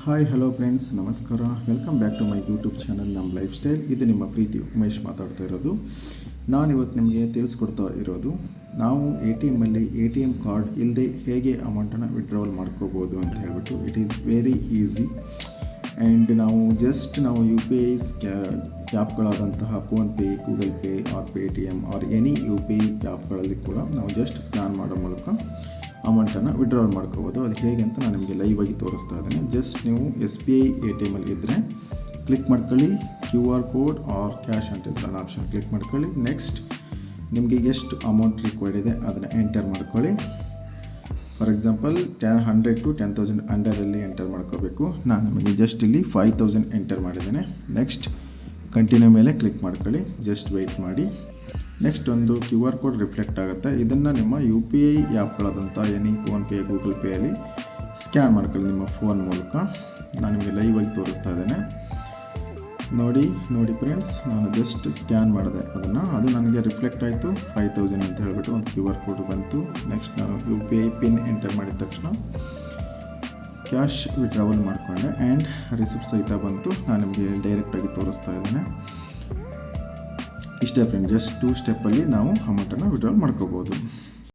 Hi hello friends, ನಮಸ್ಕಾರ. Welcome back to my YouTube channel ನಮ್ಮ lifestyle. ಇದು ನಿಮ್ಮ ಪ್ರೀತಿ ಉಮೇಶ್ ಮಾತಾಡ್ತಾ ಇರೋದು. ನಾನಿವತ್ತು ನಿಮಗೆ ತಿಳಿಸ್ಕೊಡ್ತಾ ಇರೋದು, ನಾವು ಎ ಟಿ ಎಮ್ ಕಾರ್ಡ್ ಇಲ್ಲದೆ ಹೇಗೆ ಅಮೌಂಟನ್ನು ವಿಡ್ರಾವಲ್ ಮಾಡ್ಕೋಬೋದು ಅಂತ ಹೇಳ್ಬಿಟ್ಟು. It is very easy. And ನಾವು ಯು ಪಿ ಐ ಆ್ಯಪ್ಗಳಾದಂತಹ PhonePe, Google Pay or Paytm or any U P I ಆ್ಯಪ್ಗಳಲ್ಲಿ ಕೂಡ ನಾವು ಜಸ್ಟ್ ಸ್ಕ್ಯಾನ್ ಮಾಡೋ ಮೂಲಕ ಅಮೌಂಟನ್ನು ವಿಡ್ರಾವಲ್ ಮಾಡ್ಕೋಬೋದು. ಅದು ಹೇಗೆ ಅಂತ ನಾನು ನಿಮಗೆ ಲೈವ್ ಆಗಿ ತೋರಿಸ್ತಾ ಇದ್ದೇನೆ. ಜಸ್ಟ್ ನೀವು SBI ATM ಅಲ್ಲಿ ಇದ್ದರೆ ಕ್ಲಿಕ್ ಮಾಡ್ಕೊಳ್ಳಿ, QR ಕೋಡ್ ಆರ್ ಕ್ಯಾಶ್ ಅಂತ ಇದ್ರೆ ಆಪ್ಷನ್ ಕ್ಲಿಕ್ ಮಾಡ್ಕೊಳ್ಳಿ. ನೆಕ್ಸ್ಟ್ ನಿಮಗೆ ಎಷ್ಟು ಅಮೌಂಟ್ ರಿಕ್ವೈರ್ಡ್ ಇದೆ ಅದನ್ನು ಎಂಟರ್ ಮಾಡ್ಕೊಳ್ಳಿ. ಫಾರ್ ಎಕ್ಸಾಂಪಲ್ 100 to 10,000 ಅಂಡರಲ್ಲಿ ಎಂಟರ್ ಮಾಡ್ಕೋಬೇಕು. ನಾನು ನಿಮಗೆ ಜಸ್ಟ್ ಇಲ್ಲಿ 5,000 ಎಂಟರ್ ಮಾಡಿದ್ದೇನೆ. ನೆಕ್ಸ್ಟ್ ಕಂಟಿನ್ಯೂ ಮೇಲೆ ಕ್ಲಿಕ್ ಮಾಡ್ಕೊಳ್ಳಿ. ಜಸ್ಟ್ ವೆಯ್ಟ್ ಮಾಡಿ. ನೆಕ್ಸ್ಟ್ ಒಂದು QR ಕೋಡ್ ರಿಫ್ಲೆಕ್ಟ್ ಆಗುತ್ತೆ. ಇದನ್ನು ನಿಮ್ಮ ಯು ಪಿ ಐ ಆ್ಯಪ್ಗಳಾದಂಥ ಎನಿ ಫೋನ್ಪೇ, ಗೂಗಲ್ ಪೇಯಲ್ಲಿ ಸ್ಕ್ಯಾನ್ ಮಾಡ್ಕೊಳ್ಳಿ ನಿಮ್ಮ ಫೋನ್ ಮೂಲಕ. ನಾನು ನಿಮಗೆ ಲೈವ್ ಆಗಿ ತೋರಿಸ್ತಾ ಇದ್ದೇನೆ. ನೋಡಿ ಫ್ರೆಂಡ್ಸ್, ನಾನು ಜಸ್ಟ್ ಸ್ಕ್ಯಾನ್ ಮಾಡಿದೆ ಅದು ನನಗೆ ರಿಫ್ಲೆಕ್ಟ್ ಆಯಿತು 5,000 ಅಂತ ಹೇಳ್ಬಿಟ್ಟು ಒಂದು QR ಕೋಡ್ ಬಂತು. ನೆಕ್ಸ್ಟ್ ನಾನು you P I pin enter ಮಾಡಿದ ತಕ್ಷಣ ಕ್ಯಾಶ್ ವಿಡ್ರಾವಲ್ ಮಾಡಿಕೊಂಡೆ ಆ್ಯಂಡ್ ರಿಸಿಪ್ಟ್ ಸಹಿತ ಬಂತು. ನಾನು ನಿಮಗೆ ಡೈರೆಕ್ಟಾಗಿ ತೋರಿಸ್ತಾ ಇದ್ದೇನೆ. ಇಷ್ಟೇ ಫ್ರೆಂಡ್, ಜಸ್ಟ್ 2 ಸ್ಟೆಪ್ಪಲ್ಲಿ ನಾವು ಅಮೌಂಟನ್ನು ವಿಡ್ರಾವಲ್ ಮಾಡ್ಕೋಬೋದು.